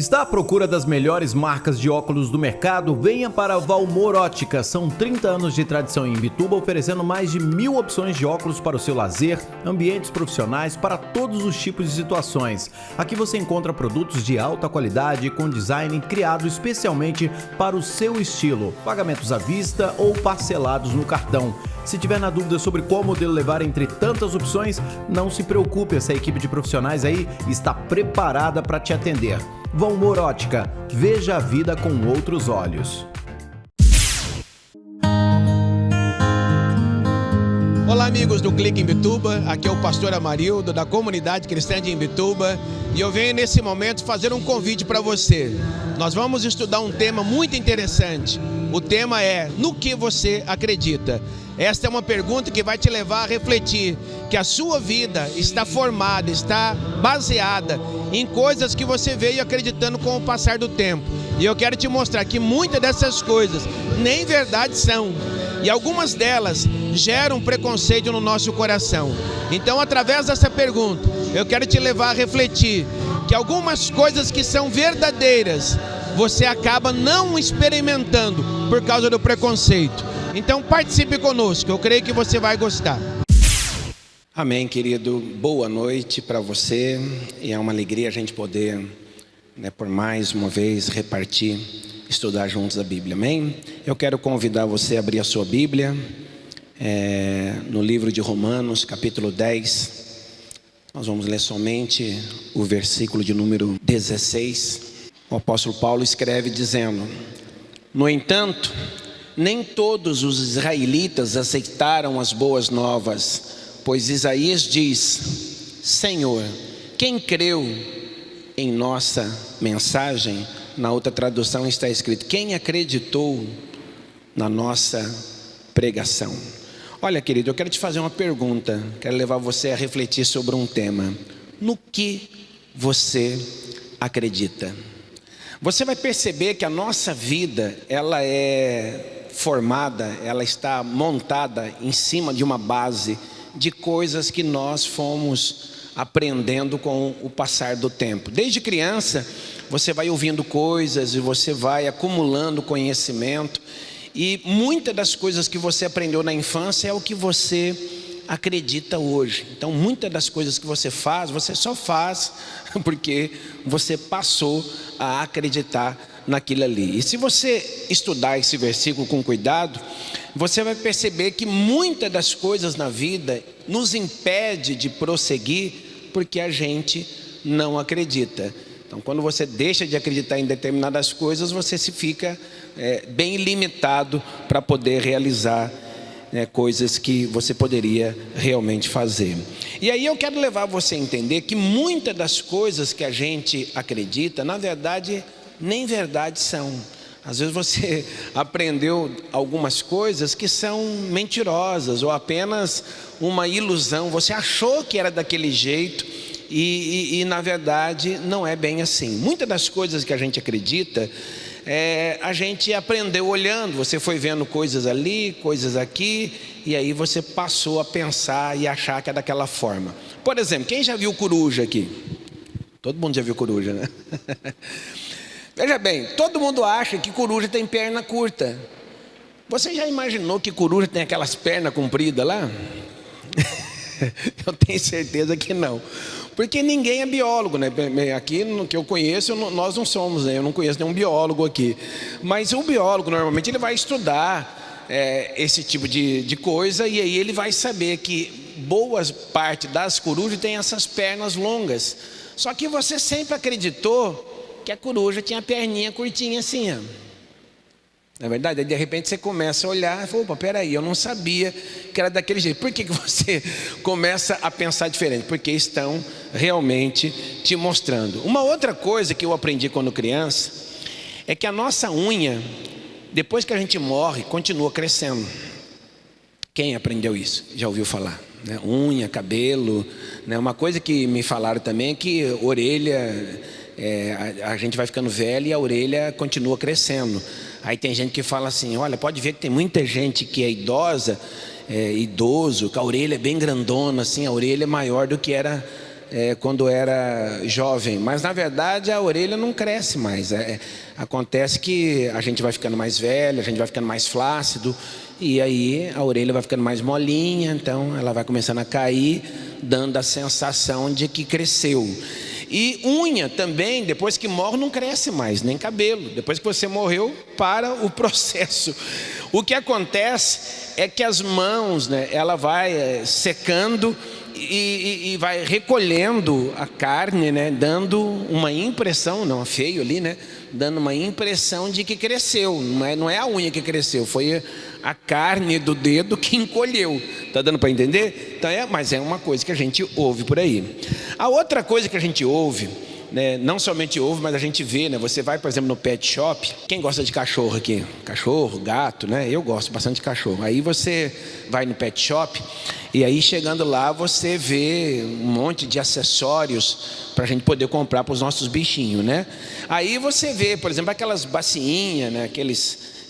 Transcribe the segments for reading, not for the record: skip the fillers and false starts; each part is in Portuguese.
Está à procura das melhores marcas de óculos do mercado? Venha para a Valmor Ótica. São 30 anos de tradição em Imbituba, oferecendo mais de 1000 opções de óculos para o seu lazer, ambientes profissionais, para todos os tipos de situações. Aqui você encontra produtos de alta qualidade com design criado especialmente para o seu estilo. Pagamentos à vista ou parcelados no cartão. Se tiver na dúvida sobre qual modelo levar entre tantas opções, não se preocupe, essa equipe de profissionais aí está preparada para te atender. Valmor Ótica, veja a vida com outros olhos. Olá amigos do Clique Imbituba, aqui é o pastor Amarildo da comunidade cristã de Imbituba e eu venho nesse momento fazer um convite para você. Nós vamos estudar um tema muito interessante. O tema é: no que você acredita? Esta é uma pergunta que vai te levar a refletir que a sua vida está formada, está baseada em coisas que você veio acreditando com o passar do tempo. E eu quero te mostrar que muitas dessas coisas nem verdade são. E algumas delas geram preconceito no nosso coração. Então, através dessa pergunta, eu quero te levar a refletir que algumas coisas que são verdadeiras, você acaba não experimentando por causa do preconceito. Então participe conosco, eu creio que você vai gostar. Amém, querido. Boa noite para você. E é uma alegria a gente poder, por mais uma vez, repartir, estudar juntos a Bíblia. Amém? Eu quero convidar você a abrir a sua Bíblia no livro de Romanos, capítulo 10. Nós vamos ler somente o versículo de número 16. O apóstolo Paulo escreve dizendo: no entanto, nem todos os israelitas aceitaram as boas novas, pois Isaías diz: Senhor, quem creu em nossa mensagem? Na outra tradução está escrito: quem acreditou na nossa pregação? Olha, querido, eu quero te fazer uma pergunta, quero levar você a refletir sobre um tema. No que você acredita? Você vai perceber que a nossa vida, ela é formada, ela está montada em cima de uma base de coisas que nós fomos aprendendo com o passar do tempo. Desde criança, você vai ouvindo coisas e você vai acumulando conhecimento, e muitas das coisas que você aprendeu na infância é o que você acredita hoje. Então muitas das coisas que você faz, você só faz porque você passou a acreditar naquilo ali. E se você estudar esse versículo com cuidado, você vai perceber que muitas das coisas na vida nos impede de prosseguir porque a gente não acredita. Então quando você deixa de acreditar em determinadas coisas, você se fica bem limitado para poder realizar coisas que você poderia realmente fazer. E aí eu quero levar você a entender que muitas das coisas que a gente acredita, na verdade, nem verdade são. Às vezes você aprendeu algumas coisas que são mentirosas ou apenas uma ilusão. Você achou que era daquele jeito e na verdade não é bem assim. Muitas das coisas que a gente acredita, a gente aprendeu olhando. Você foi vendo coisas ali, coisas aqui, e aí você passou a pensar e achar que é daquela forma. Por exemplo, quem já viu coruja aqui? Todo mundo já viu coruja, né? Veja bem, todo mundo acha que coruja tem perna curta. Você já imaginou que coruja tem aquelas pernas compridas lá? Eu tenho certeza que não. Porque ninguém é biólogo, né? Aqui no que eu conheço, nós não somos, né? Eu não conheço nenhum biólogo aqui. Mas o biólogo, normalmente, ele vai estudar esse tipo de coisa, e aí ele vai saber que boa parte das corujas tem essas pernas longas. Só que você sempre acreditou que a coruja tinha a perninha curtinha assim, ó. Na verdade, de repente você começa a olhar e fala: opa, peraí, eu não sabia que era daquele jeito. Por que você começa a pensar diferente? Porque estão realmente te mostrando. Uma outra coisa que eu aprendi quando criança é que a nossa unha, depois que a gente morre, continua crescendo. Quem aprendeu isso? Já ouviu falar? Unha, cabelo, uma coisa que me falaram também é que orelha, a gente vai ficando velho e a orelha continua crescendo. Aí tem gente que fala assim: olha, pode ver que tem muita gente que é idosa, idoso, que a orelha é bem grandona, assim, a orelha é maior do que era quando era jovem, mas na verdade a orelha não cresce mais. Acontece que a gente vai ficando mais velho, a gente vai ficando mais flácido, e aí a orelha vai ficando mais molinha, então ela vai começando a cair, dando a sensação de que cresceu. E unha também, depois que morre, não cresce mais, nem cabelo. Depois que você morreu, para o processo. O que acontece é que as mãos, né, ela vai secando e vai recolhendo a carne, né, dando uma impressão, não é feio ali, né, dando uma impressão de que cresceu. Não é a unha que cresceu, foi a carne do dedo que encolheu. Está dando para entender? Então mas é uma coisa que a gente ouve por aí. A outra coisa que a gente ouve, né, não somente ouve, mas a gente vê, né? Você vai, por exemplo, no pet shop. Quem gosta de cachorro aqui? Cachorro, gato, né? Eu gosto bastante de cachorro. Aí você vai no pet shop e aí chegando lá você vê um monte de acessórios para a gente poder comprar para os nossos bichinhos, né? Aí você vê, por exemplo, aquelas bacinhas, né? Aqueles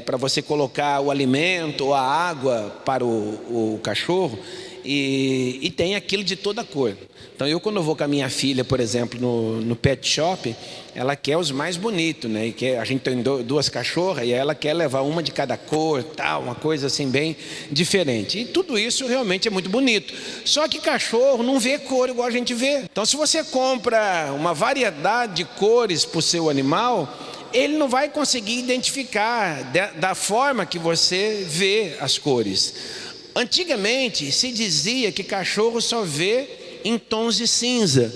para você colocar o alimento ou a água para o cachorro, e tem aquilo de toda cor. Então quando eu vou com a minha filha, por exemplo, no pet shop, ela quer os mais bonitos, né? E a gente tem duas cachorras e ela quer levar uma de cada cor, tal, uma coisa assim bem diferente. E tudo isso realmente é muito bonito. Só que cachorro não vê cor igual a gente vê. Então se você compra uma variedade de cores para o seu animal, ele não vai conseguir identificar da forma que você vê as cores. Antigamente se dizia que cachorro só vê em tons de cinza.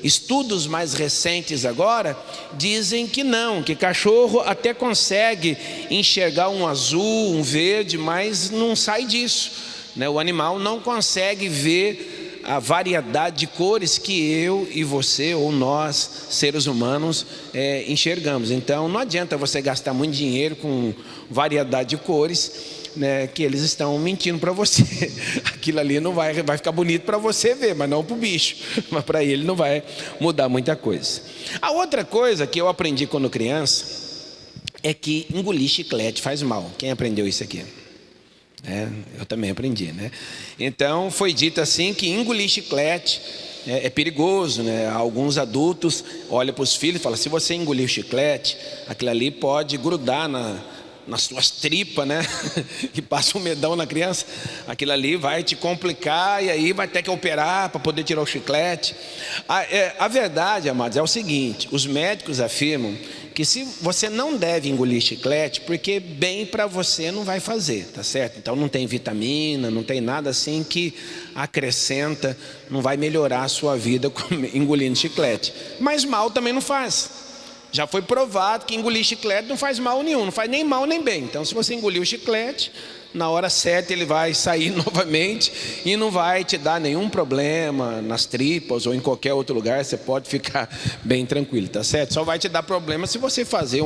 Estudos mais recentes agora dizem que não, que cachorro até consegue enxergar um azul, um verde, mas não sai disso, né? O animal não consegue ver a variedade de cores que eu e você, ou nós, seres humanos, enxergamos. Então não adianta você gastar muito dinheiro com variedade de cores, né, que eles estão mentindo para você. Aquilo ali não vai ficar bonito para você ver, mas não para o bicho. Mas para ele não vai mudar muita coisa. A outra coisa que eu aprendi quando criança é que engolir chiclete faz mal. Quem aprendeu isso aqui? Eu também aprendi, né? Então foi dito assim que engolir chiclete é perigoso, né? Alguns adultos olham para os filhos e falam: se você engolir o chiclete, aquilo ali pode grudar nas suas tripas, né? Que passa um medão na criança, aquilo ali vai te complicar e aí vai ter que operar para poder tirar o chiclete. A verdade, amados, é o seguinte: os médicos afirmam que se você não deve engolir chiclete, porque bem para você não vai fazer, tá certo? Então não tem vitamina, não tem nada assim que acrescenta, não vai melhorar a sua vida engolindo chiclete. Mas mal também não faz. Já foi provado que engolir chiclete não faz mal nenhum, não faz nem mal nem bem. Então se você engolir o chiclete, na hora certa ele vai sair novamente e não vai te dar nenhum problema nas tripas ou em qualquer outro lugar. Você pode ficar bem tranquilo, tá certo? Só vai te dar problema se você fazer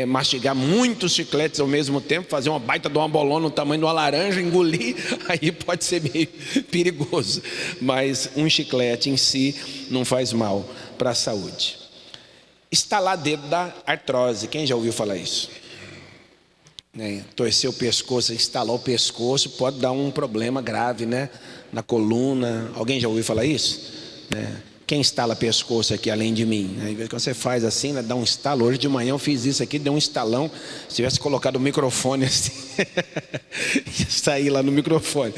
mastigar muitos chicletes ao mesmo tempo, fazer uma baita de uma bolona no tamanho de uma laranja, engolir, aí pode ser meio perigoso. Mas um chiclete em si não faz mal para a saúde. Estalar dedo da artrose, quem já ouviu falar isso? Torcer o pescoço, estalar o pescoço pode dar um problema grave, né? Na coluna. Alguém já ouviu falar isso? Quem estala pescoço aqui além de mim? Às vezes quando você faz assim, né, dá um estalo. Hoje de manhã eu fiz isso aqui, deu um estalão. Se tivesse colocado o microfone assim, ia sair lá no microfone,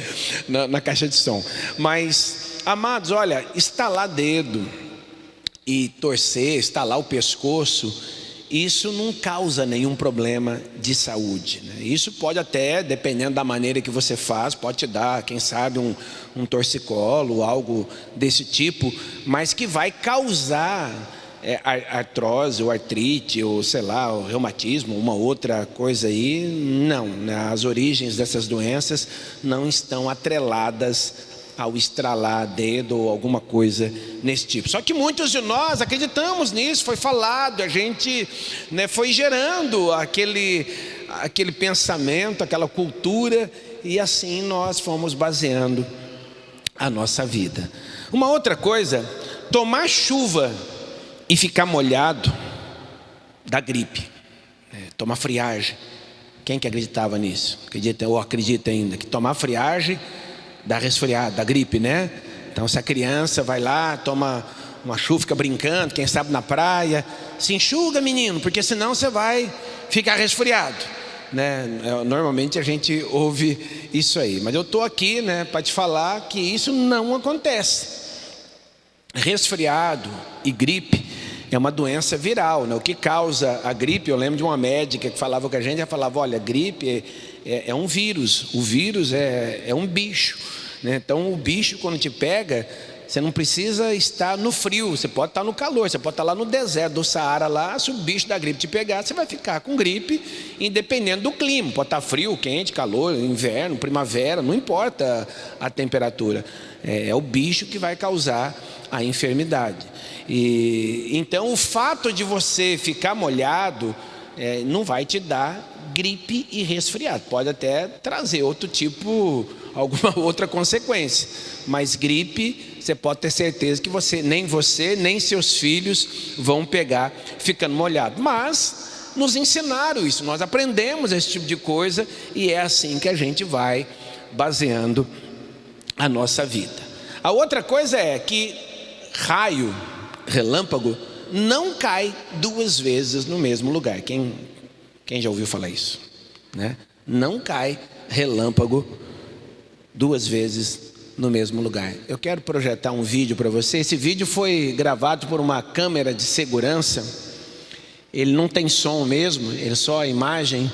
na caixa de som. Mas, amados, olha, estalar dedo e torcer, estalar o pescoço, isso não causa nenhum problema de saúde, né? Isso pode até, dependendo da maneira que você faz, pode te dar, quem sabe, um torcicolo, algo desse tipo, mas que vai causar artrose ou artrite, ou sei lá, o reumatismo, uma outra coisa aí, não, né? As origens dessas doenças não estão atreladas ao estralar dedo ou alguma coisa nesse tipo. Só que muitos de nós acreditamos nisso, foi falado, a gente, né, foi gerando aquele pensamento, aquela cultura, e assim nós fomos baseando a nossa vida. Uma outra coisa, tomar chuva e ficar molhado dá gripe, tomar friagem. Quem que acreditava nisso? Acredita ou acredita ainda que tomar friagem dá resfriado, dá gripe, né? Então se a criança vai lá, toma uma chuva, fica brincando, quem sabe na praia, se enxuga, menino, porque senão você vai ficar resfriado, né? Normalmente a gente ouve isso aí, mas eu estou aqui, né, para te falar que isso não acontece. Resfriado e gripe é uma doença viral, né? O que causa a gripe, eu lembro de uma médica que falava com a gente, ela falava, olha, gripe é um vírus, o vírus é um bicho, né? Então o bicho quando te pega, você não precisa estar no frio, você pode estar no calor, você pode estar lá no deserto do Saara, lá, se o bicho da gripe te pegar, você vai ficar com gripe, independente do clima, pode estar frio, quente, calor, inverno, primavera, não importa a temperatura, é o bicho que vai causar a enfermidade. E então o fato de você ficar molhado não vai te dar gripe e resfriado, pode até trazer outro tipo, alguma outra consequência, mas gripe você pode ter certeza que nem você nem seus filhos vão pegar ficando molhado. Mas nos ensinaram isso, nós aprendemos esse tipo de coisa e é assim que a gente vai baseando a nossa vida. A outra coisa é que raio, relâmpago, não cai duas vezes no mesmo lugar. Quem já ouviu falar isso, né? Não cai relâmpago duas vezes no mesmo lugar. Eu quero projetar um vídeo para você. Esse vídeo foi gravado por uma câmera de segurança. Ele não tem som mesmo, ele só a imagem.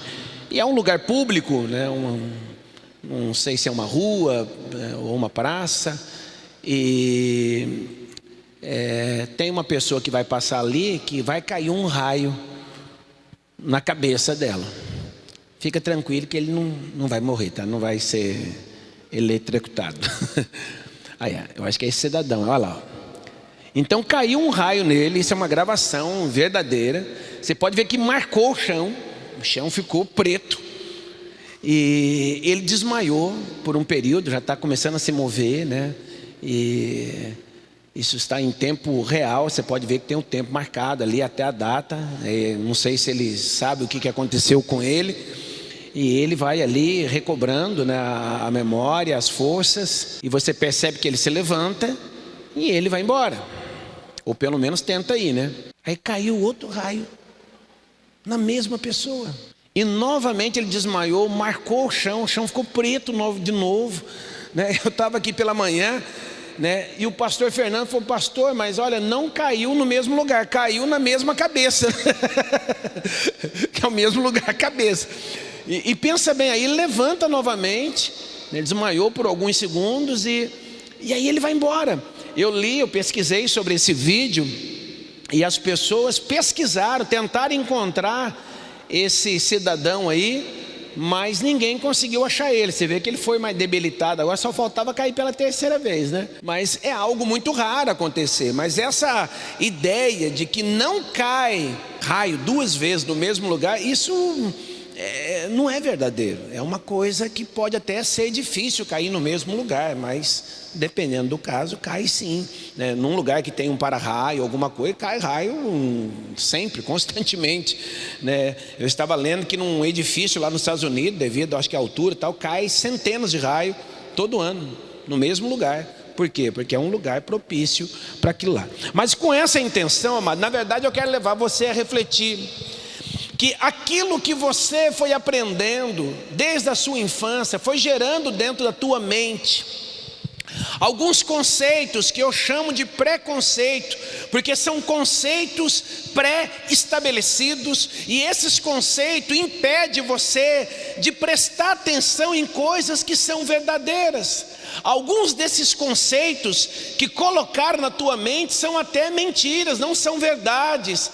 E é um lugar público, né? Não sei se é uma rua ou uma praça. E tem uma pessoa que vai passar ali que vai cair um raio na cabeça dela. Fica tranquilo que ele não vai morrer, tá? Não vai ser eletrocutado. Eu acho que é esse cidadão, olha lá. Então caiu um raio nele, isso é uma gravação verdadeira. Você pode ver que marcou o chão ficou preto. E ele desmaiou por um período, já está começando a se mover, né? E isso está em tempo real, você pode ver que tem um tempo marcado ali até a data. Não sei se ele sabe o que aconteceu com ele. E ele vai ali recobrando, né, a memória, as forças. E você percebe que ele se levanta e ele vai embora. Ou pelo menos tenta ir, né? Aí caiu outro raio na mesma pessoa. E novamente ele desmaiou, marcou o chão ficou preto de novo, né? Eu estava aqui pela manhã, né? E o pastor Fernando falou, pastor, mas olha, não caiu no mesmo lugar, caiu na mesma cabeça. Que é o mesmo lugar, a cabeça. E pensa bem, aí ele levanta novamente, ele desmaiou por alguns segundos e aí ele vai embora. Eu pesquisei sobre esse vídeo e as pessoas pesquisaram, tentaram encontrar esse cidadão aí, mas ninguém conseguiu achar ele. Você vê que ele foi mais debilitado, agora só faltava cair pela terceira vez, né? Mas é algo muito raro acontecer. Mas essa ideia de que não cai raio duas vezes no mesmo lugar, isso não é verdadeiro. É uma coisa que pode até ser difícil cair no mesmo lugar, mas dependendo do caso, cai sim, né? Num lugar que tem um para-raio, alguma coisa, cai raio sempre, constantemente, né? Eu estava lendo que num edifício lá nos Estados Unidos, devido acho que à altura e tal, cai centenas de raios todo ano, no mesmo lugar. Por quê? Porque é um lugar propício para aquilo lá. Mas com essa intenção, amado, na verdade eu quero levar você a refletir que aquilo que você foi aprendendo desde a sua infância, foi gerando dentro da tua mente alguns conceitos que eu chamo de preconceito, porque são conceitos pré-estabelecidos, e esses conceitos impedem você de prestar atenção em coisas que são verdadeiras. Alguns desses conceitos que colocaram na tua mente são até mentiras, não são verdades.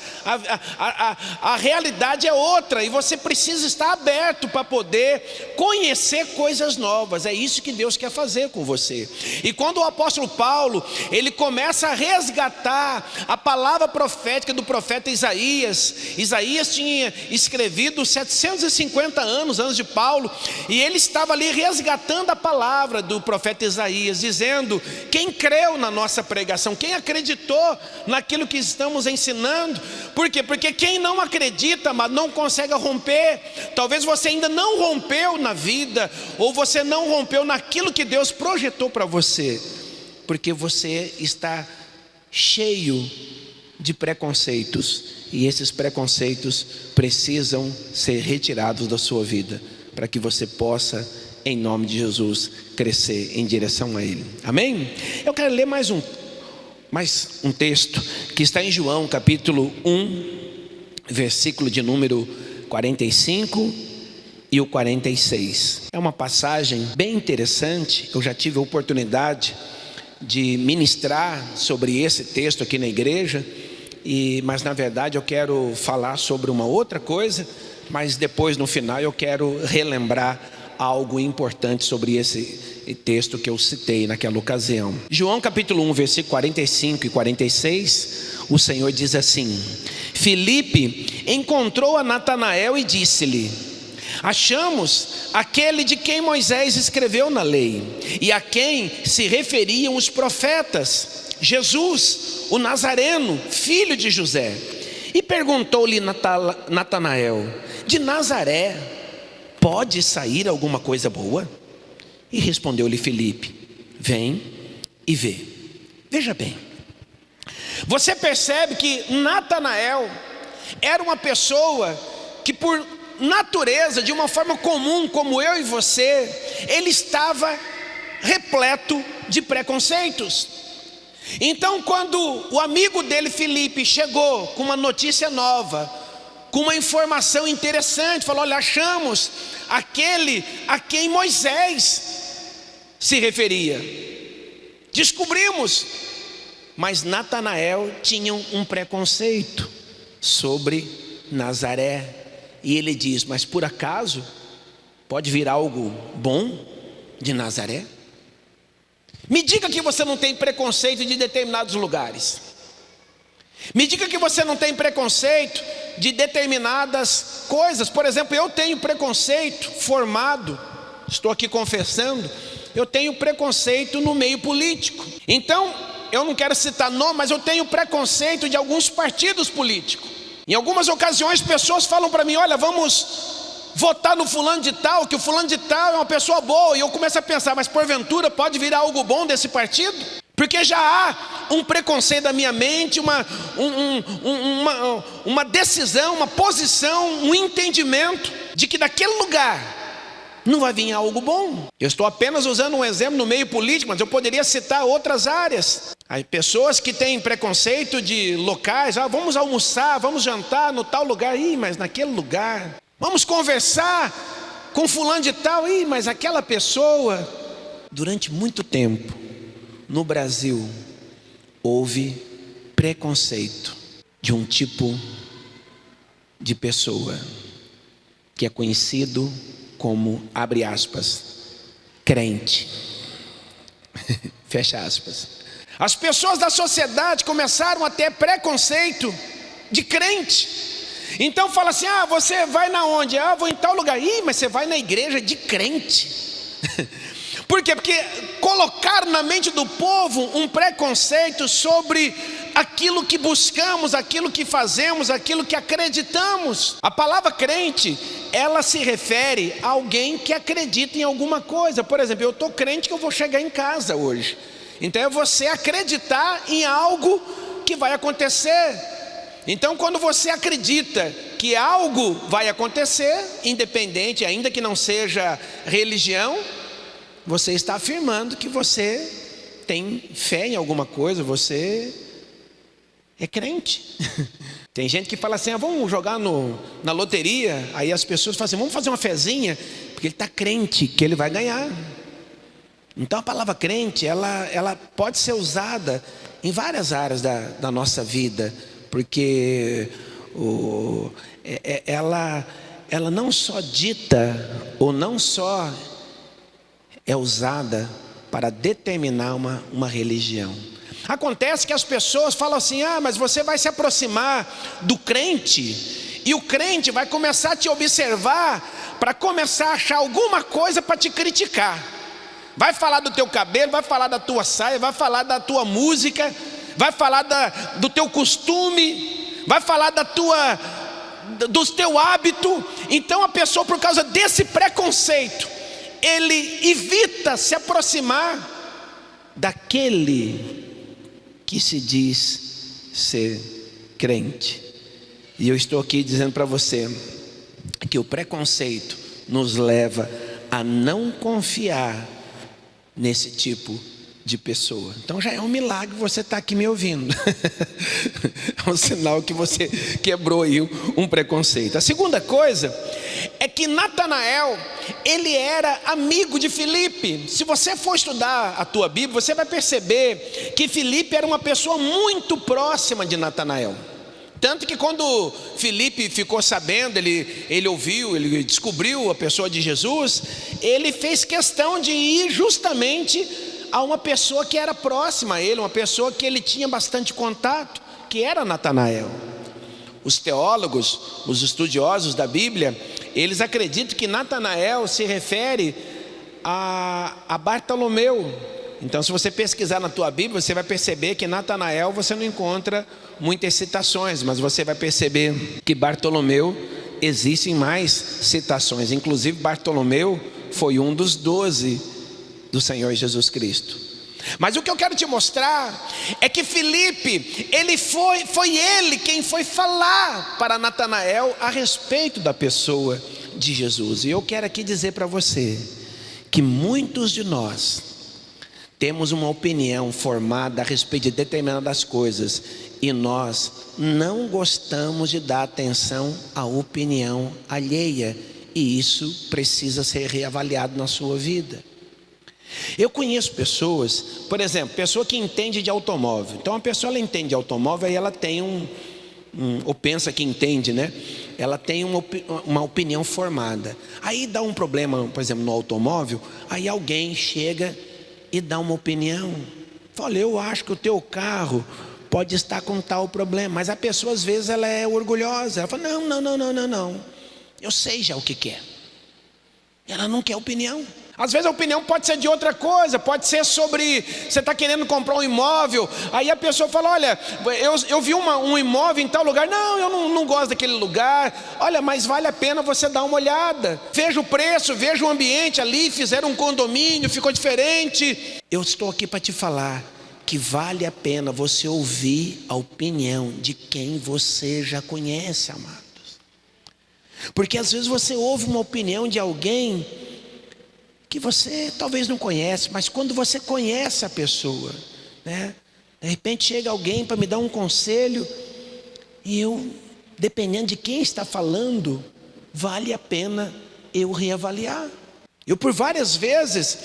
A realidade é outra, e você precisa estar aberto para poder conhecer coisas novas. É isso que Deus quer fazer com você. E quando o apóstolo Paulo, ele começa a resgatar a palavra profética do profeta Isaías. Isaías tinha escrevido 750 anos antes de Paulo, e ele estava ali resgatando a palavra do profeta Isaías, dizendo: quem creu na nossa pregação, quem acreditou naquilo que estamos ensinando? Por quê? Porque quem não acredita, mas não consegue romper. Talvez você ainda não rompeu na vida, ou você não rompeu naquilo que Deus projetou para você. porque você está cheio de preconceitos, e esses preconceitos precisam ser retirados da sua vida, para que você possa, em nome de Jesus, crescer em direção a Ele. Amém? Eu quero ler mais um texto que está em João capítulo 1, versículo de número 45 e o 46. É uma passagem bem interessante. Eu já tive a oportunidade de ministrar sobre esse texto aqui na igreja, mas na verdade eu quero falar sobre uma outra coisa, mas depois no final eu quero relembrar algo importante sobre esse texto que eu citei naquela ocasião. João capítulo 1, versículo 45 e 46, o Senhor diz assim: Filipe encontrou a Natanael e disse-lhe: achamos aquele de quem Moisés escreveu na lei, e a quem se referiam os profetas, Jesus, o Nazareno, filho de José. E perguntou-lhe Natanael: de Nazaré pode sair alguma coisa boa? E respondeu-lhe Filipe: vem e vê. Veja bem, você percebe que Natanael era uma pessoa que, por natureza, de uma forma comum, como eu e você, ele estava repleto de preconceitos. Então, quando o amigo dele, Filipe, chegou com uma notícia nova, com uma informação interessante, falou: olha, achamos aquele a quem Moisés se referia, descobrimos. Mas Natanael tinha um preconceito sobre Nazaré, e ele diz: mas por acaso pode vir algo bom de Nazaré? Me diga que você não tem preconceito de determinados lugares. Me diga que você não tem preconceito de determinadas coisas. Por exemplo, eu tenho preconceito formado, estou aqui confessando, eu tenho preconceito no meio político. Então, eu não quero citar nome, mas eu tenho preconceito de alguns partidos políticos. Em algumas ocasiões, pessoas falam para mim: olha, vamos votar no fulano de tal, que o fulano de tal é uma pessoa boa. E eu começo a pensar: mas porventura pode vir algo bom desse partido? Porque já há um preconceito da minha mente, uma decisão, uma posição, um entendimento de que daquele lugar não vai vir algo bom. Eu estou apenas usando um exemplo no meio político, mas eu poderia citar outras áreas. Há pessoas que têm preconceito de locais: vamos almoçar, vamos jantar no tal lugar, mas naquele lugar. Vamos conversar com fulano de tal, mas aquela pessoa. Durante muito tempo, no Brasil, houve preconceito de um tipo de pessoa que é conhecido como, abre aspas, crente. Fecha aspas. As pessoas da sociedade começaram a ter preconceito de crente. Então fala assim: você vai na onde? Vou em tal lugar. Mas você vai na igreja de crente. Por quê? Porque colocaram na mente do povo um preconceito sobre aquilo que buscamos, aquilo que fazemos, aquilo que acreditamos. A palavra crente, ela se refere a alguém que acredita em alguma coisa. Por exemplo, eu estou crente que eu vou chegar em casa hoje. Então é você acreditar em algo que vai acontecer. Então, quando você acredita que algo vai acontecer, independente, ainda que não seja religião, você está afirmando que você tem fé em alguma coisa, você é crente. Tem gente que fala assim: vamos jogar na loteria. Aí as pessoas falam assim: vamos fazer uma fezinha, porque ele está crente que ele vai ganhar. Então a palavra crente, ela pode ser usada em várias áreas da nossa vida, porque ela não só dita, ou não só é usada para determinar uma religião. Acontece que as pessoas falam assim: mas você vai se aproximar do crente, e o crente vai começar a te observar para começar a achar alguma coisa para te criticar. Vai falar do teu cabelo, vai falar da tua saia, vai falar da tua música, vai falar do teu costume, vai falar do teu hábito. Então a pessoa, por causa desse preconceito, ele evita se aproximar daquele que se diz ser crente. E eu estou aqui dizendo para você que o preconceito nos leva a não confiar nesse tipo de pessoa. Então já é um milagre você estar aqui me ouvindo. É um sinal que você quebrou aí um preconceito. A segunda coisa é que Natanael, ele era amigo de Filipe. Se você for estudar a tua Bíblia, você vai perceber que Filipe era uma pessoa muito próxima de Natanael. Tanto que quando Filipe ficou sabendo, ele ouviu, ele descobriu a pessoa de Jesus, ele fez questão de ir justamente a uma pessoa que era próxima a ele, uma pessoa que ele tinha bastante contato, que era Natanael. Os teólogos, os estudiosos da Bíblia, eles acreditam que Natanael se refere a Bartolomeu. Então, se você pesquisar na tua Bíblia, você vai perceber que Natanael você não encontra muitas citações, mas você vai perceber que Bartolomeu existem mais citações. Inclusive Bartolomeu foi um dos 12 do Senhor Jesus Cristo. Mas o que eu quero te mostrar é que Filipe, foi ele quem foi falar para Natanael a respeito da pessoa de Jesus. E eu quero aqui dizer para você que muitos de nós temos uma opinião formada a respeito de determinadas coisas e nós não gostamos de dar atenção à opinião alheia, e isso precisa ser reavaliado na sua vida. Eu conheço pessoas, por exemplo, pessoa que entende de automóvel. Então a pessoa ela entende de automóvel e ela tem ou pensa que entende, né? Ela tem uma opinião formada. Aí dá um problema, por exemplo, no automóvel, aí alguém chega e dá uma opinião. Fala, eu acho que o teu carro pode estar com tal problema. Mas a pessoa às vezes ela é orgulhosa. Ela fala, não. Eu sei já o que quer. Ela não quer opinião. Às vezes a opinião pode ser de outra coisa. Pode ser sobre, você está querendo comprar um imóvel. Aí a pessoa fala, olha, eu vi um imóvel em tal lugar. Não, eu não gosto daquele lugar. Olha, mas vale a pena você dar uma olhada. Veja o preço, veja o ambiente ali. Fizeram um condomínio, ficou diferente. Eu estou aqui para te falar que vale a pena você ouvir a opinião de quem você já conhece, amados. Porque às vezes você ouve uma opinião de alguém que você talvez não conhece, mas quando você conhece a pessoa, né? De repente chega alguém para me dar um conselho e eu, dependendo de quem está falando, vale a pena eu reavaliar. Eu por várias vezes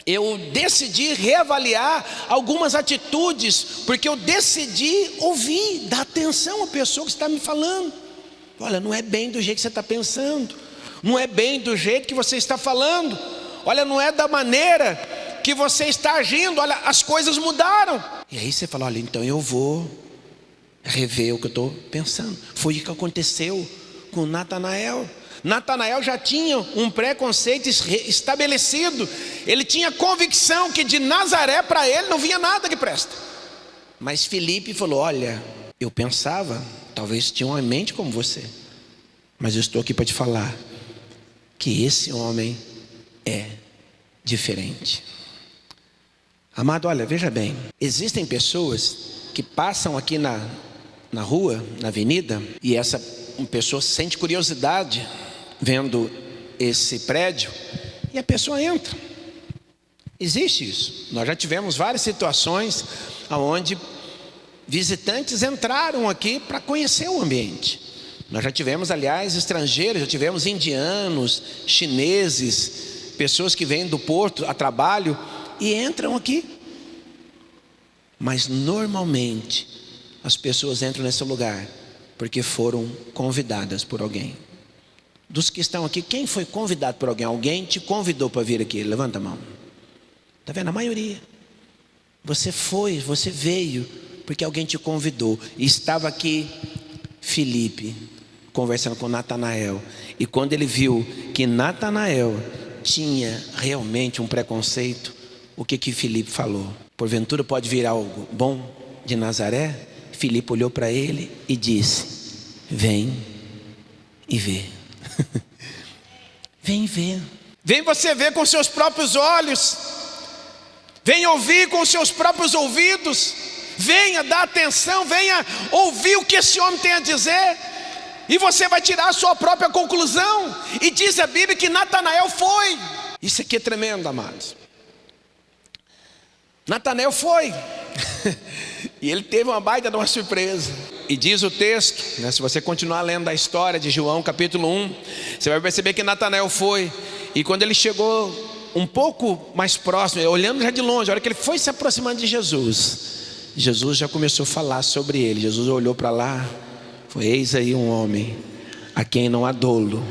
eu decidi reavaliar algumas atitudes, porque eu decidi ouvir, dar atenção à pessoa que está me falando. Olha, não é bem do jeito que você está pensando, não é bem do jeito que você está falando. Olha, não é da maneira que você está agindo. Olha, as coisas mudaram. E aí você fala, olha, então eu vou rever o que eu estou pensando. Foi o que aconteceu com Natanael. Natanael já tinha um preconceito estabelecido. Ele tinha convicção que de Nazaré para ele não vinha nada que presta. Mas Filipe falou, olha, eu pensava, talvez tinha uma mente como você, mas eu estou aqui para te falar que esse homem é diferente. Amado, olha, veja bem, existem pessoas que passam aqui na rua, na avenida, e essa pessoa sente curiosidade vendo esse prédio, e a pessoa entra. Existe isso. Nós já tivemos várias situações onde visitantes entraram aqui para conhecer o ambiente. Nós já tivemos, aliás, estrangeiros, já tivemos indianos, chineses, pessoas que vêm do porto a trabalho e entram aqui. Mas normalmente as pessoas entram nesse lugar porque foram convidadas por alguém. Dos que estão aqui, quem foi convidado por alguém? Alguém te convidou para vir aqui? Levanta a mão. Está vendo? A maioria. Você veio porque alguém te convidou. E estava aqui Filipe conversando com Natanael. E quando ele viu que Natanael tinha realmente um preconceito, o que Filipe falou? Porventura pode vir algo bom de Nazaré? Filipe olhou para ele e disse, vem e vê. Vem ver. Vem você ver com seus próprios olhos. Venha ouvir com os seus próprios ouvidos. Venha dar atenção, venha ouvir o que esse homem tem a dizer. E você vai tirar a sua própria conclusão. E diz a Bíblia que Natanael foi. Isso aqui é tremendo, amados. Natanael foi. E ele teve uma baita de uma surpresa. E diz o texto, né, se você continuar lendo a história de João capítulo 1, você vai perceber que Natanael foi. E quando ele chegou um pouco mais próximo, olhando já de longe, a hora que ele foi se aproximando de Jesus, Jesus já começou a falar sobre ele. Jesus olhou para lá, foi: eis aí um homem a quem não há dolo.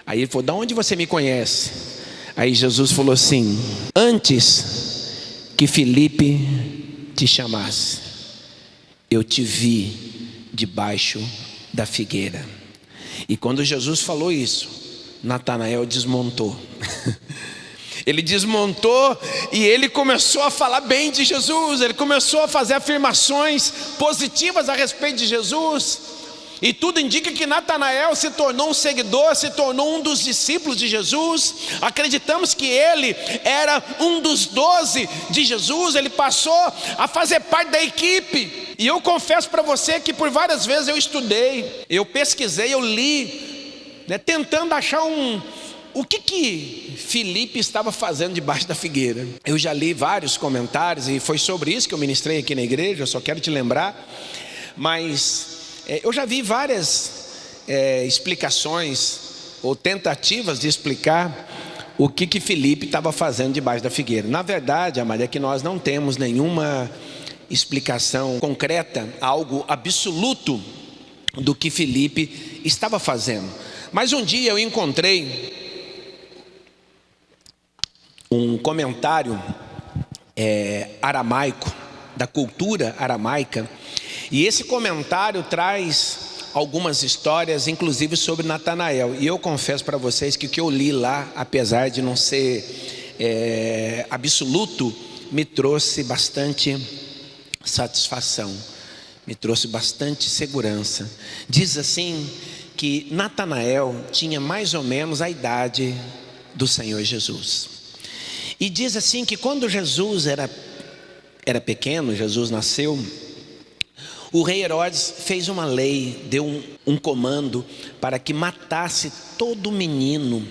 Aí ele falou: de onde você me conhece? Aí Jesus falou assim: antes que Filipe te chamasse, eu te vi debaixo da figueira. E quando Jesus falou isso, Natanael desmontou. Ele desmontou e ele começou a falar bem de Jesus. Ele começou a fazer afirmações positivas a respeito de Jesus. E tudo indica que Natanael se tornou um seguidor, se tornou um dos discípulos de Jesus. Acreditamos que ele era um dos 12 de Jesus. Ele passou a fazer parte da equipe. E eu confesso para você que por várias vezes eu estudei, eu pesquisei, eu li, né, tentando achar o que Filipe estava fazendo debaixo da figueira. Eu já li vários comentários e foi sobre isso que eu ministrei aqui na igreja. Eu só quero te lembrar. Mas eu já vi várias explicações ou tentativas de explicar o que Filipe estava fazendo debaixo da figueira. Na verdade, amado, é que nós não temos nenhuma explicação concreta, algo absoluto do que Filipe estava fazendo. Mas um dia eu encontrei um comentário aramaico, da cultura aramaica. E esse comentário traz algumas histórias, inclusive sobre Natanael. E eu confesso para vocês que o que eu li lá, apesar de não ser absoluto, me trouxe bastante satisfação, me trouxe bastante segurança. Diz assim que Natanael tinha mais ou menos a idade do Senhor Jesus. E diz assim que quando Jesus era pequeno, Jesus nasceu, o rei Herodes fez uma lei, deu um comando para que matasse todo menino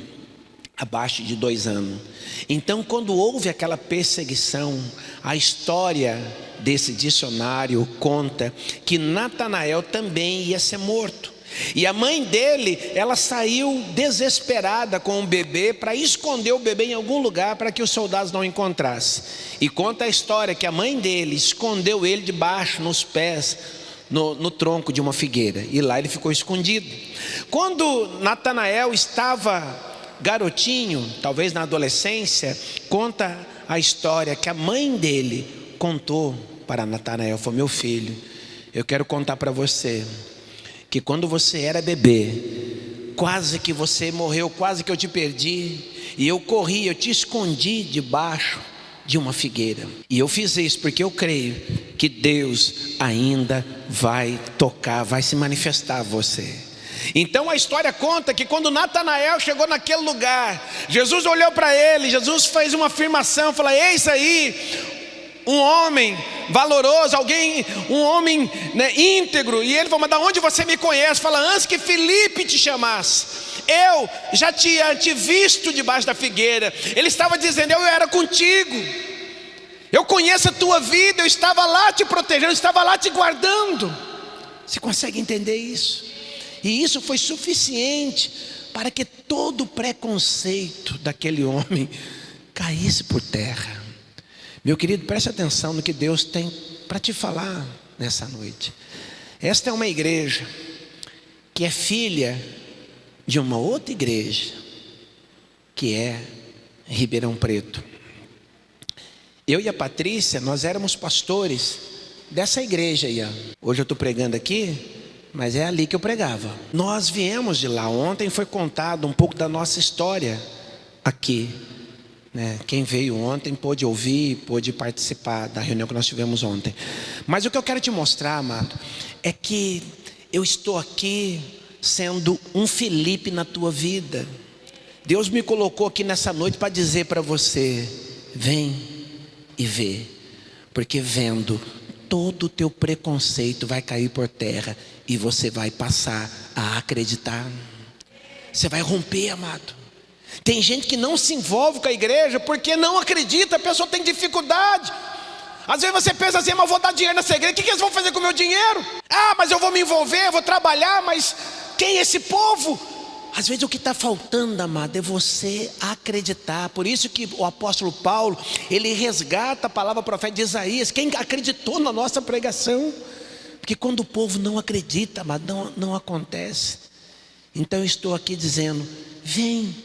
abaixo de 2 anos. Então, quando houve aquela perseguição, a história desse dicionário conta que Natanael também ia ser morto. E a mãe dele, ela saiu desesperada com o bebê para esconder o bebê em algum lugar para que os soldados não encontrassem. E conta a história que a mãe dele escondeu ele debaixo, nos pés, no tronco de uma figueira. E lá ele ficou escondido. Quando Natanael estava garotinho, talvez na adolescência, conta a história que a mãe dele contou para Natanael. Falou: meu filho, eu quero contar para você que quando você era bebê, quase que você morreu, quase que eu te perdi, e eu corri, eu te escondi debaixo de uma figueira. E eu fiz isso porque eu creio que Deus ainda vai tocar, vai se manifestar a você. Então a história conta que quando Natanael chegou naquele lugar, Jesus olhou para ele, Jesus fez uma afirmação, falou: eis aí um homem valoroso, um homem, né, íntegro. E ele falou: mas de onde você me conhece? Fala: antes que Filipe te chamasse, eu já tinha te visto debaixo da figueira. Ele estava dizendo: eu era contigo, eu conheço a tua vida, eu estava lá te protegendo, eu estava lá te guardando. Você consegue entender isso? E isso foi suficiente para que todo o preconceito daquele homem caísse por terra. Meu querido, preste atenção no que Deus tem para te falar nessa noite. Esta é uma igreja que é filha de uma outra igreja, que é Ribeirão Preto. Eu e a Patrícia, nós éramos pastores dessa igreja aí. Hoje eu estou pregando aqui, mas é ali que eu pregava. Nós viemos de lá. Ontem foi contado um pouco da nossa história aqui. Quem veio ontem pôde ouvir, pôde participar da reunião que nós tivemos ontem. Mas o que eu quero te mostrar, amado, é que eu estou aqui sendo um Filipe na tua vida. Deus me colocou aqui nessa noite para dizer para você: vem, e vê. Porque vendo, todo o teu preconceito vai cair por terra e você vai passar a acreditar. Você vai romper, amado. Tem gente que não se envolve com a igreja porque não acredita, a pessoa tem dificuldade. Às vezes você pensa assim, mas eu vou dar dinheiro nessa igreja, o que eles vão fazer com o meu dinheiro? Ah, mas eu vou me envolver, eu vou trabalhar, mas quem é esse povo? Às vezes o que está faltando, amado, é você acreditar. Por isso que o apóstolo Paulo, ele resgata a palavra profética de Isaías. Quem acreditou na nossa pregação? Porque quando o povo não acredita, amado, não acontece. Então eu estou aqui dizendo, vem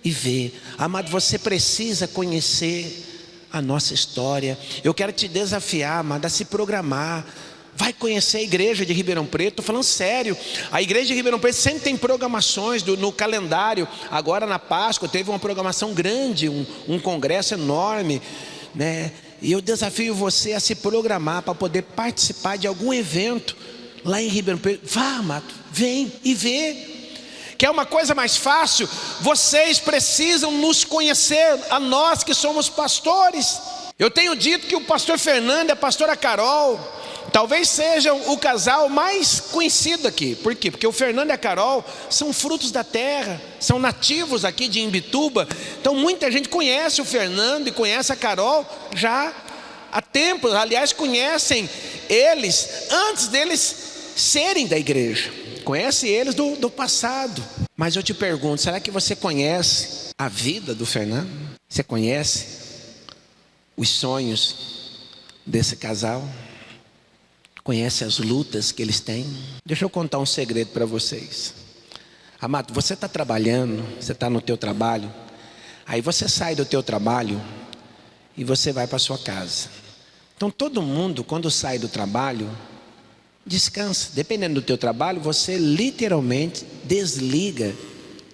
e vê. Amado, você precisa conhecer a nossa história. Eu quero te desafiar, amado, a se programar. Vai conhecer a igreja de Ribeirão Preto. Estou falando sério. A igreja de Ribeirão Preto sempre tem programações no calendário. Agora na Páscoa teve uma programação grande, um congresso enorme, né? E eu desafio você a se programar para poder participar de algum evento lá em Ribeirão Preto. Vá, amado, vem e vê. Quer uma coisa mais fácil? Vocês precisam nos conhecer, a nós que somos pastores. Eu tenho dito que o pastor Fernando e a pastora Carol talvez sejam o casal mais conhecido aqui. Por quê? Porque o Fernando e a Carol são frutos da terra, são nativos aqui de Imbituba. Então muita gente conhece o Fernando e conhece a Carol já há tempos. Aliás, conhecem eles antes deles serem da igreja. Conhece eles do passado. Mas eu te pergunto, será que você conhece a vida do Fernando? Você conhece os sonhos desse casal? Conhece as lutas que eles têm? Deixa eu contar um segredo para vocês. Amado, você está trabalhando, você está no teu trabalho, aí você sai do teu trabalho e você vai para a sua casa. Então todo mundo, quando sai do trabalho, descansa. Dependendo do teu trabalho, você literalmente desliga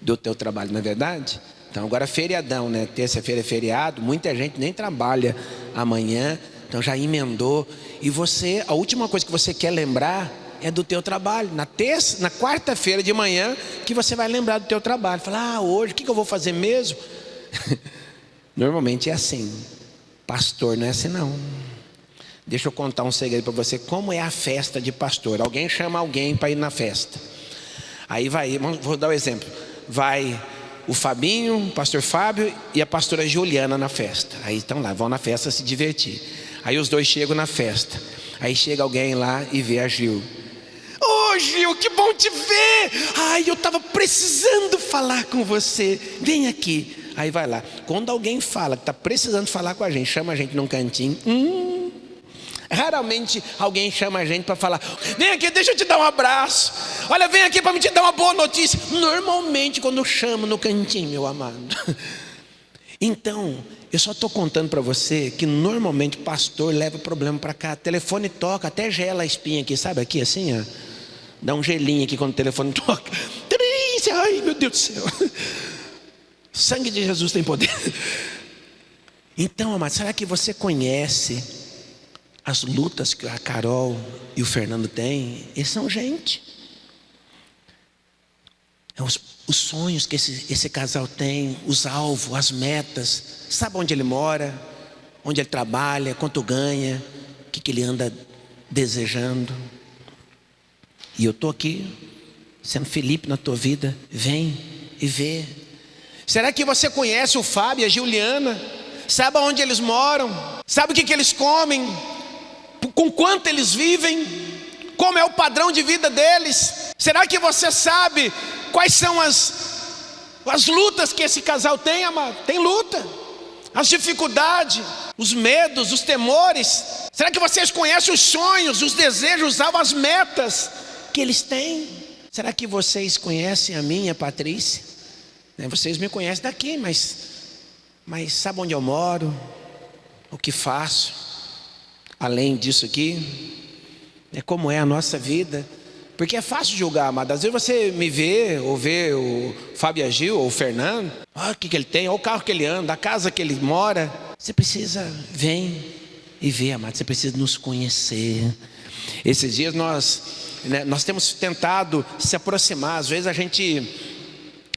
do teu trabalho, não é verdade? Então agora feriadão, né? Terça-feira é feriado, muita gente nem trabalha amanhã, então já emendou. E você, a última coisa que você quer lembrar é do teu trabalho. Na quarta-feira de manhã que você vai lembrar do teu trabalho. Falar, hoje, o que eu vou fazer mesmo? Normalmente é assim. Pastor não é assim não. Deixa eu contar um segredo para você. Como é a festa de pastor? Alguém chama alguém para ir na festa. Aí vai, vou dar um exemplo. Vai o Fabinho, o pastor Fábio e a pastora Juliana na festa. Aí estão lá, vão na festa se divertir. Aí os dois chegam na festa. Aí chega alguém lá e vê a Gil. Ô Gil, que bom te ver. Ai, eu estava precisando falar com você. Vem aqui. Aí vai lá. Quando alguém fala que está precisando falar com a gente, chama a gente num cantinho. Raramente alguém chama a gente para falar, vem aqui, deixa eu te dar um abraço. Olha, vem aqui para me te dar uma boa notícia. Normalmente quando chama no cantinho, meu amado. Então, eu só estou contando para você que normalmente o pastor leva problema para cá. Telefone toca, até gela a espinha aqui, sabe aqui assim, ó. Dá um gelinho aqui quando o telefone toca. Ai, meu Deus do céu. Sangue de Jesus tem poder. Então, amado, será que você conhece as lutas que a Carol e o Fernando têm? Eles são gente. É os sonhos que esse casal tem, os alvos, as metas. Sabe onde ele mora, onde ele trabalha, quanto ganha, o que ele anda desejando. E eu estou aqui, sendo Felipe na tua vida. Vem e vê. Será que você conhece o Fábio e a Juliana? Sabe onde eles moram? Sabe o que eles comem? Com quanto eles vivem? Como é o padrão de vida deles? Será que você sabe quais são as lutas que esse casal tem, amado? Tem luta, as dificuldades, os medos, os temores. Será que vocês conhecem os sonhos, os desejos, as metas que eles têm? Será que vocês conhecem a minha Patrícia? Vocês me conhecem daqui, mas sabe onde eu moro? O que faço? Além disso aqui, como é a nossa vida. Porque é fácil julgar, amado. Às vezes você me vê, ou vê o Fábio Gil, ou o Fernando. Olha o que ele tem, olha o carro que ele anda, a casa que ele mora. Você precisa, vem e ver, amado. Você precisa nos conhecer. Esses dias nós temos tentado se aproximar. Às vezes a gente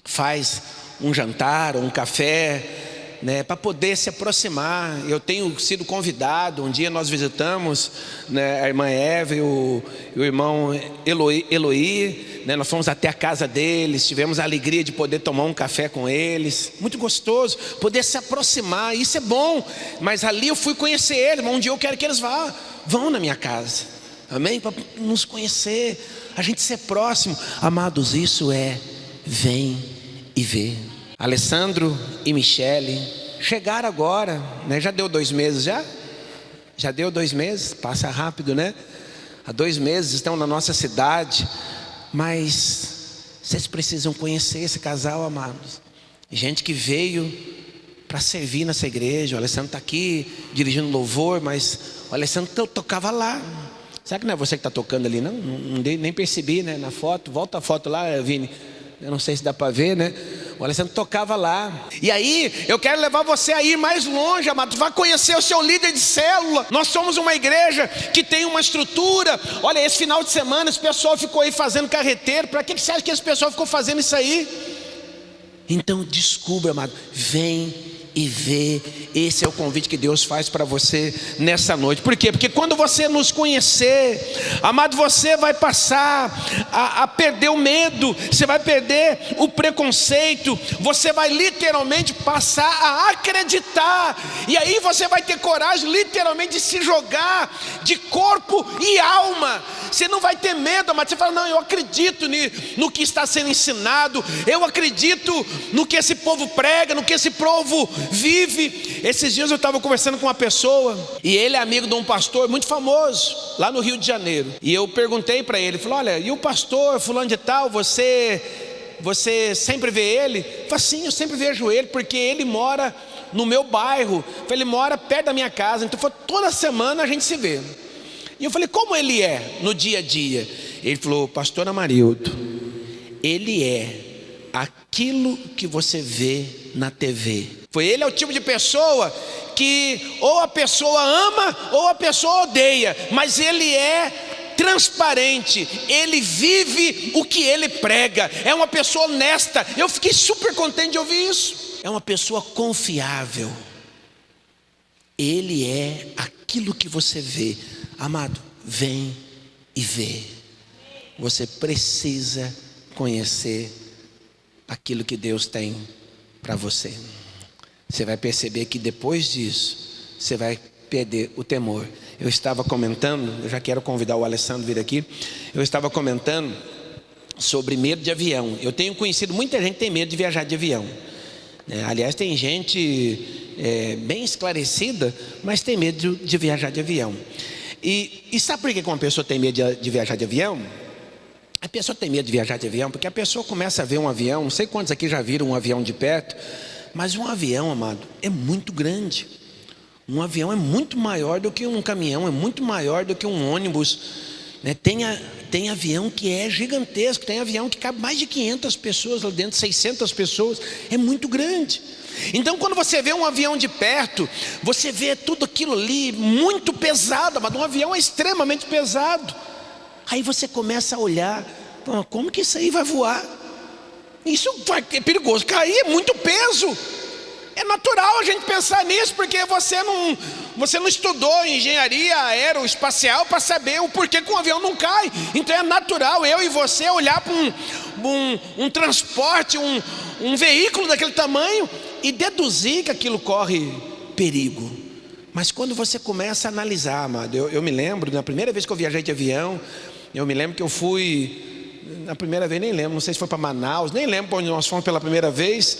faz um jantar ou um café, né, para poder se aproximar. Eu tenho sido convidado. Um dia nós visitamos, né, a irmã Eva e o irmão Eloí, né, nós fomos até a casa deles, tivemos a alegria de poder tomar um café com eles. Muito gostoso poder se aproximar, isso é bom. Mas ali eu fui conhecer eles. Um dia eu quero que eles vão na minha casa, amém? Para nos conhecer, a gente ser próximo. Amados, isso é vem e vê. Alessandro e Michele chegaram agora, né? Já deu 2 meses já deu 2 meses, passa rápido, né? Há 2 meses estão na nossa cidade. Mas vocês precisam conhecer esse casal, amados. Gente que veio para servir nessa igreja. O Alessandro está aqui dirigindo louvor, mas o Alessandro tocava lá. Será que não é você que está tocando ali? Não nem percebi, né? Na foto, volta a foto lá, Vini. Eu não sei se dá para ver, né? O Alessandro tocava lá. E aí, eu quero levar você a ir mais longe, amado. Vá conhecer o seu líder de célula. Nós somos uma igreja que tem uma estrutura. Olha, esse final de semana esse pessoal ficou aí fazendo carreteiro. Para que você acha que esse pessoal ficou fazendo isso aí? Então descubra, amado. Vem e vê. Esse é o convite que Deus faz para você nessa noite. Por quê? Porque quando você nos conhecer, amado, você vai passar a perder o medo, você vai perder o preconceito, você vai literalmente passar a acreditar. E aí você vai ter coragem literalmente de se jogar de corpo e alma. Você não vai ter medo, amado. Você fala, não, eu acredito no que está sendo ensinado, eu acredito no que esse povo prega, no que esse povo vive. Esses dias eu estava conversando com uma pessoa, e ele é amigo de um pastor muito famoso lá no Rio de Janeiro. E eu perguntei para ele, falei, olha, e o pastor fulano de tal, você sempre vê ele? Eu falei, sim, eu sempre vejo ele, porque ele mora no meu bairro. Ele mora perto da minha casa, então toda semana a gente se vê. E eu falei, como ele é no dia a dia? Ele falou, pastor Amarildo, ele é aquilo que você vê na TV. Ele é o tipo de pessoa que ou a pessoa ama ou a pessoa odeia, mas ele é transparente, ele vive o que ele prega, é uma pessoa honesta. Eu fiquei super contente de ouvir isso. É uma pessoa confiável. Ele é aquilo que você vê. Amado, vem e vê. Você precisa conhecer aquilo que Deus tem para você. Você vai perceber que depois disso você vai perder o temor. Eu estava comentando, eu já quero convidar o Alessandro a vir aqui. Eu estava comentando sobre medo de avião. Eu tenho conhecido muita gente que tem medo de viajar de avião. Aliás, tem gente bem esclarecida, mas tem medo de viajar de avião. E sabe por que uma pessoa tem medo de viajar de avião? A pessoa tem medo de viajar de avião porque a pessoa começa a ver um avião. Não sei quantos aqui já viram um avião de perto, mas um avião, amado, é muito grande. Um avião é muito maior do que um caminhão, é muito maior do que um ônibus, né? Tem avião que é gigantesco, tem avião que cabe mais de 500 pessoas lá dentro, 600 pessoas, é muito grande. Então quando você vê um avião de perto, você vê tudo aquilo ali muito pesado, mas um avião é extremamente pesado. Aí você começa a olhar, como que isso aí vai voar? Isso é perigoso, cair é muito peso. É natural a gente pensar nisso, porque você não estudou engenharia aeroespacial para saber o porquê que um avião não cai. Então é natural eu e você olhar para um transporte, um veículo daquele tamanho e deduzir que aquilo corre perigo. Mas quando você começa a analisar, amado, eu me lembro, na primeira vez que eu viajei de avião, eu me lembro que eu fui, na primeira vez nem lembro, não sei se foi para Manaus, nem lembro para onde nós fomos pela primeira vez.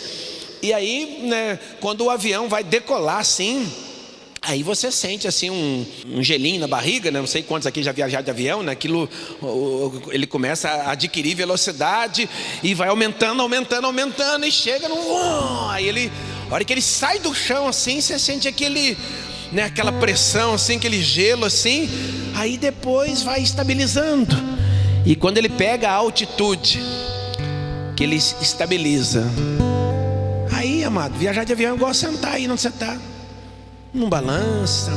E aí, né, quando o avião vai decolar assim, aí você sente assim um gelinho na barriga, né? Não sei quantos aqui já viajaram de avião, né? Aquilo, ele começa a adquirir velocidade e vai aumentando e chega no... Aí a hora que ele sai do chão assim, você sente aquele, né, aquela pressão assim, aquele gelo assim. Aí depois vai estabilizando. E quando ele pega a altitude, que ele estabiliza, aí, amado, viajar de avião é igual sentar aí onde você está. Não balança,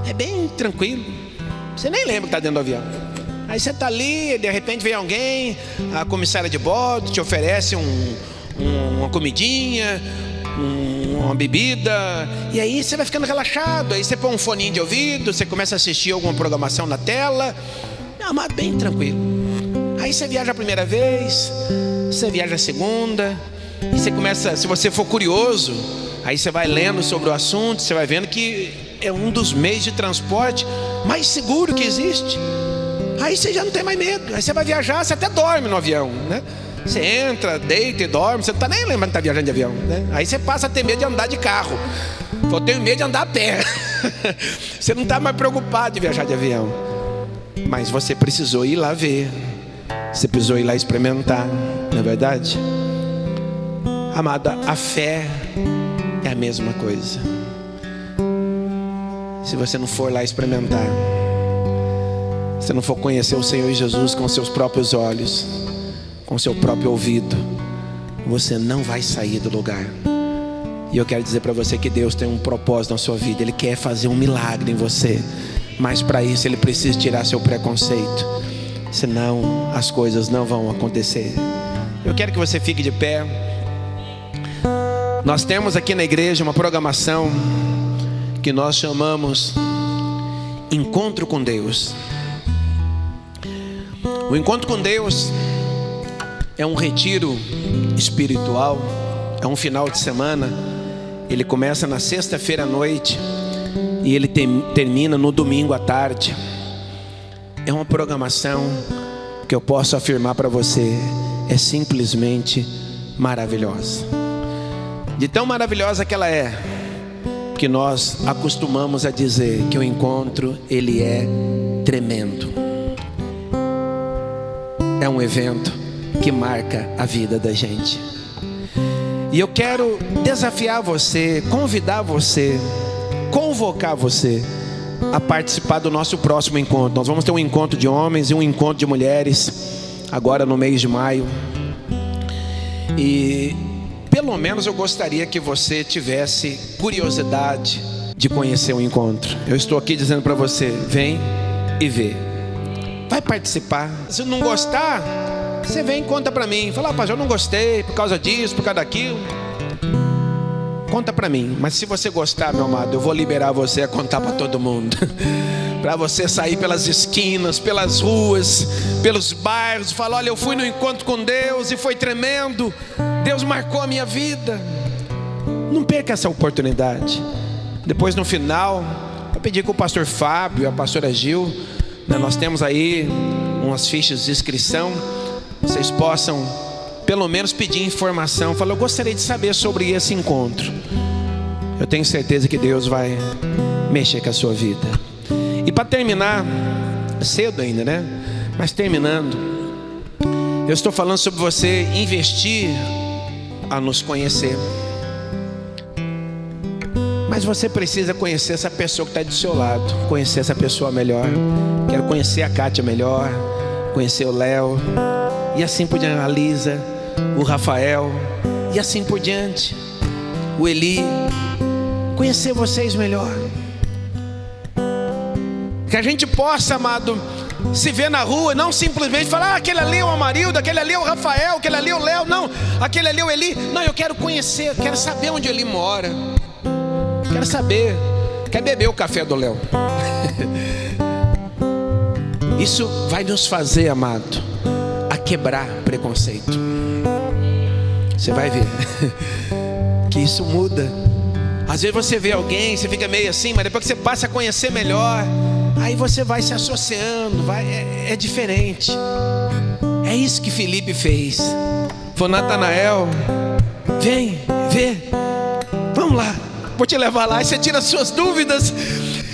é bem tranquilo. Você nem lembra que está dentro do avião. Aí você está ali, de repente vem alguém, a comissária de bordo te oferece uma comidinha, uma bebida, e aí você vai ficando relaxado. Aí você põe um foninho de ouvido, você começa a assistir alguma programação na tela, amado, bem tranquilo. Aí você viaja a primeira vez, você viaja a segunda, e você começa, se você for curioso, aí você vai lendo sobre o assunto, você vai vendo que é um dos meios de transporte mais seguro que existe. Aí você já não tem mais medo. Aí você vai viajar, você até dorme no avião, né? Você entra, deita e dorme, você não está nem lembrando que está viajando de avião, né? Aí você passa a ter medo de andar de carro. Eu tenho medo de andar a pé. Você não está mais preocupado de viajar de avião. Mas você precisou ir lá ver. Você precisou ir lá experimentar, não é verdade? Amada, a fé é a mesma coisa. Se você não for lá experimentar, se não for conhecer o Senhor Jesus com seus próprios olhos, com seu próprio ouvido, você não vai sair do lugar. E eu quero dizer para você que Deus tem um propósito na sua vida. Ele quer fazer um milagre em você, mas para isso Ele precisa tirar seu preconceito, senão as coisas não vão acontecer. Eu quero que você fique de pé. Nós temos aqui na igreja uma programação que nós chamamos Encontro com Deus. O Encontro com Deus é um retiro espiritual, é um final de semana. Ele começa na sexta-feira à noite e ele termina no domingo à tarde. É uma programação que eu posso afirmar para você, é simplesmente maravilhosa. De tão maravilhosa que ela é, que nós acostumamos a dizer que o encontro, ele é tremendo. É um evento que marca a vida da gente. E eu quero desafiar você, convidar você, convocar você a participar do nosso próximo encontro. Nós vamos ter um encontro de homens e um encontro de mulheres agora no mês de maio. E pelo menos eu gostaria que você tivesse curiosidade de conhecer o encontro. Eu estou aqui dizendo para você, vem e vê. Vai participar. Se não gostar, você vem e conta para mim. Fala, rapaz, eu não gostei por causa disso, por causa daquilo. Conta para mim. Mas se você gostar, meu amado, eu vou liberar você a contar para todo mundo. Para você sair pelas esquinas, pelas ruas, pelos bairros, falar, olha, eu fui no encontro com Deus e foi tremendo. Deus marcou a minha vida. Não perca essa oportunidade. Depois no final, eu pedi que o pastor Fábio e a pastora Gil, nós temos aí umas fichas de inscrição. Vocês possam pelo menos pedir informação. Falar, eu gostaria de saber sobre esse encontro. Eu tenho certeza que Deus vai mexer com a sua vida. E para terminar, cedo ainda, né? Mas terminando, eu estou falando sobre você investir a nos conhecer. Mas você precisa conhecer essa pessoa que está do seu lado, conhecer essa pessoa melhor. Quero conhecer a Kátia melhor, conhecer o Léo, e assim por diante, a Lisa, o Rafael, e assim por diante, o Eli. Conhecer vocês melhor. Que a gente possa, amado, se ver na rua, não simplesmente falar, aquele ali é o Amarildo, aquele ali é o Rafael, aquele ali é o Léo, não, aquele ali é o Eli. Não, eu quero conhecer, quero saber onde ele mora. Quero saber, quer beber o café do Léo. Isso vai nos fazer, amado, a quebrar preconceito. Você vai ver que isso muda. Às vezes você vê alguém, você fica meio assim, mas depois que você passa a conhecer melhor, aí você vai se associando, é diferente. É isso que Felipe fez. Foi Natanael, vem, vê, vamos lá, vou te levar lá. E você tira as suas dúvidas.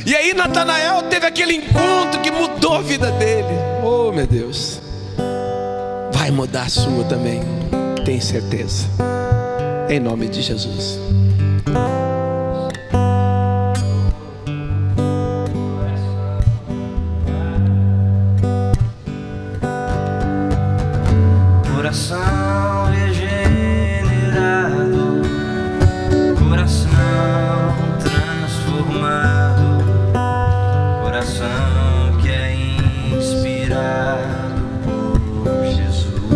E aí Natanael teve aquele encontro que mudou a vida dele. Oh, meu Deus. Vai mudar a sua também, tenho certeza. Em nome de Jesus. Coração regenerado, coração transformado, coração que é inspirado por Jesus.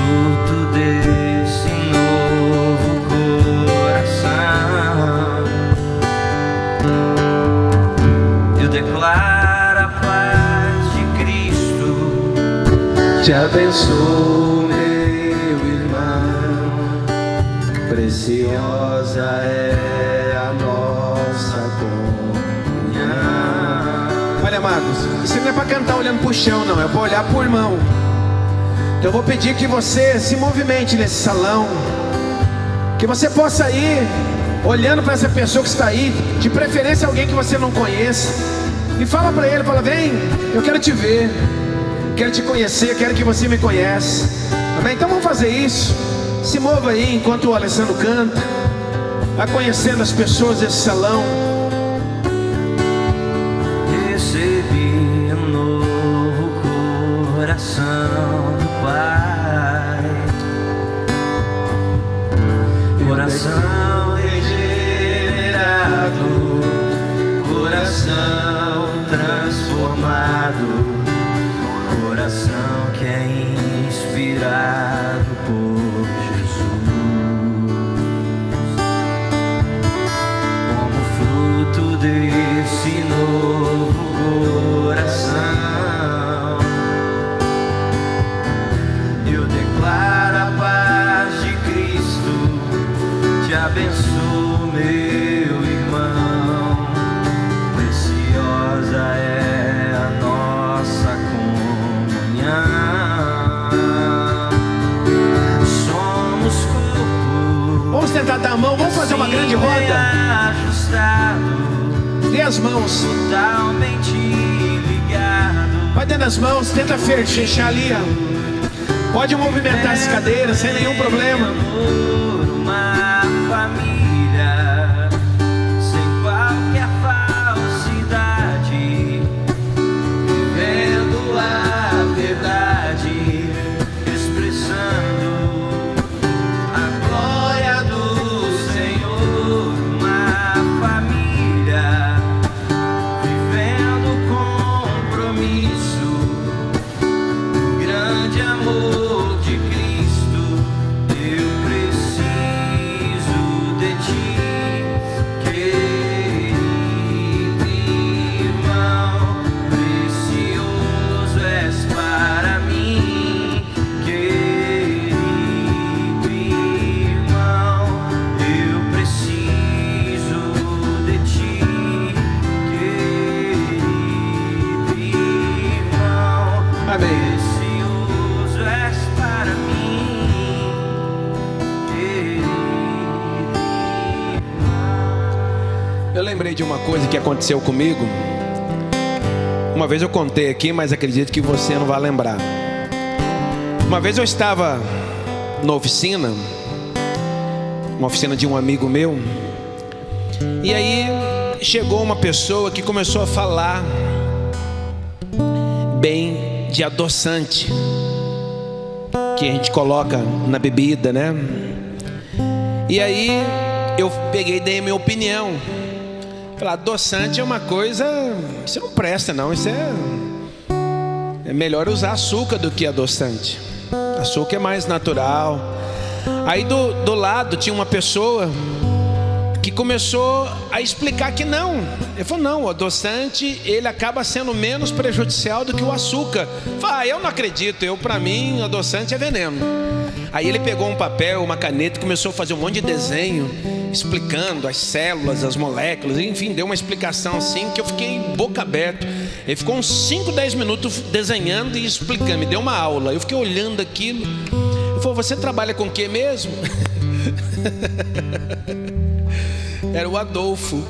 Um Te abençoo, meu irmão, preciosa é a nossa comunhão. Olha, amados, isso não é para cantar olhando pro chão, não, é para olhar pro irmão. Então eu vou pedir que você se movimente nesse salão, que você possa ir olhando para essa pessoa que está aí, de preferência alguém que você não conheça, e fala para ele, fala: vem, eu quero te ver, quero te conhecer, quero que você me conheça. Amém? Então vamos fazer isso. Se mova aí enquanto o Alessandro canta, vai conhecendo as pessoas desse salão. Recebi um novo coração do Pai, coração regenerado, coração transformado, coração que é inspirado por Jesus. Como fruto desse novo coração, eu declaro a paz de Cristo. Te abençoo, meu irmão, preciosa é a nossa comunhão. Somos corpo. Vamos tentar dar a mão, vamos fazer uma grande roda. Ajustado, Dê as mãos, totalmente ligado. vai dando as mãos, tenta fechar ali, ó. Pode movimentar as cadeiras sem nenhum problema. Por uma família, sem qualquer falsidade, vivendo a verdade, expressando a glória do Senhor. Uma família, vivendo compromisso, grande amor de Cristo. Eu preciso de ti, querido irmão, precioso és para mim, querido irmão, eu preciso de ti, querido irmão. Amém. Precioso és para mim, querido irmão. Eu lembrei de uma coisa que aconteceu comigo. Uma vez eu contei aqui, mas acredito que você não vai lembrar. Uma vez eu estava na oficina, uma oficina de um amigo meu, e aí chegou uma pessoa que começou a falar bem de adoçante que a gente coloca na bebida, né? E aí eu peguei e dei a minha opinião. Falei: adoçante é uma coisa, isso não presta não, isso é melhor usar açúcar do que adoçante. Açúcar é mais natural. Aí do lado tinha uma pessoa que começou a explicar que não. Ele falou: não, o adoçante ele acaba sendo menos prejudicial do que o açúcar. Eu falei: eu não acredito, para mim adoçante é veneno. Aí ele pegou um papel, uma caneta e começou a fazer um monte de desenho explicando as células, as moléculas, enfim, deu uma explicação assim que eu fiquei boca aberta. Ele ficou uns 5, 10 minutos desenhando e explicando, me deu uma aula. Eu fiquei olhando aquilo. Ele falou: você trabalha com o que mesmo? Era o Adolfo,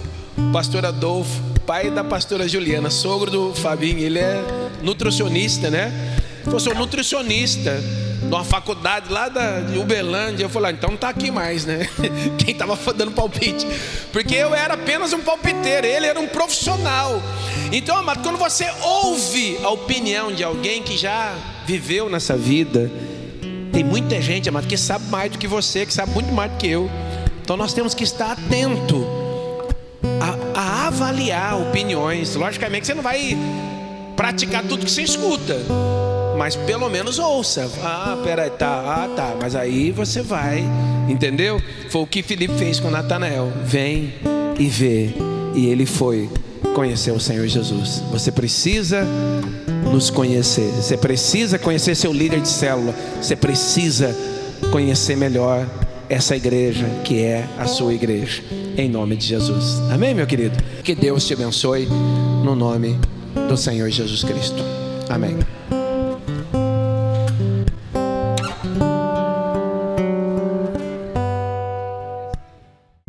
pastor Adolfo, pai da pastora Juliana, sogro do Fabinho. Ele é nutricionista, né? Ele falou: sou nutricionista numa faculdade lá de Uberlândia. Eu falei: então não tá aqui mais, né? Quem tava dando palpite? Porque eu era apenas um palpiteiro, ele era um profissional. Então, amado, quando você ouve a opinião de alguém que já viveu nessa vida, tem muita gente, amado, que sabe mais do que você, que sabe muito mais do que eu. Então nós temos que estar atento a avaliar opiniões. Logicamente você não vai praticar tudo que você escuta, mas pelo menos ouça. Peraí, tá, mas aí você vai, entendeu? Foi o que Filipe fez com Natanael: vem e vê. E ele foi conhecer o Senhor Jesus. Você precisa nos conhecer. Você precisa conhecer seu líder de célula. Você precisa conhecer melhor essa igreja que é a sua igreja. Em nome de Jesus. Amém, meu querido? Que Deus te abençoe no nome do Senhor Jesus Cristo. Amém.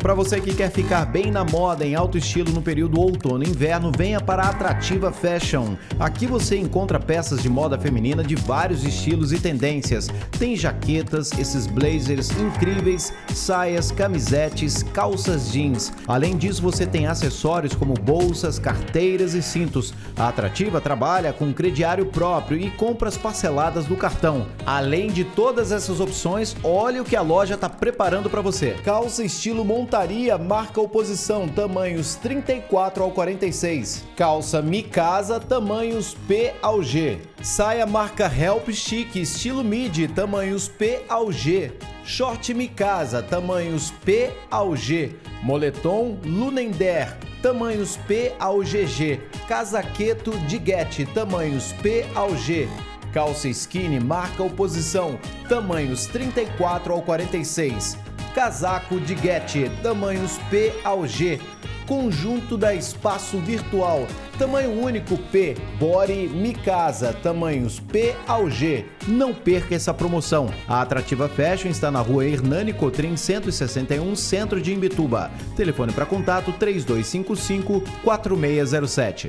Para você que quer ficar bem na moda, em alto estilo no período outono e inverno, venha para a Atrativa Fashion. Aqui você encontra peças de moda feminina de vários estilos e tendências. Tem jaquetas, esses blazers incríveis, saias, camisetes, calças jeans. Além disso, você tem acessórios como bolsas, carteiras e cintos. A Atrativa trabalha com crediário próprio e compras parceladas do cartão. Além de todas essas opções, olha o que a loja está preparando para você. Calça estilo montaria marca Oposição, tamanhos 34 ao 46. Calça Mi Casa, tamanhos P ao G. Saia marca Help Chic, estilo midi, tamanhos P ao G. Short Mi Casa, tamanhos P ao G. Moletom Lunender, tamanhos P ao GG. Casaqueto de Guete, tamanhos P ao G. Calça skinny marca Oposição, tamanhos 34 ao 46. Casaco de Guete, tamanhos P ao G. Conjunto da Espaço Virtual, tamanho único P. Body Mi Casa, tamanhos P ao G. Não perca essa promoção. A Atrativa Fashion está na rua Hernani Cotrim 161, centro de Imbituba. Telefone para contato 3255-4607.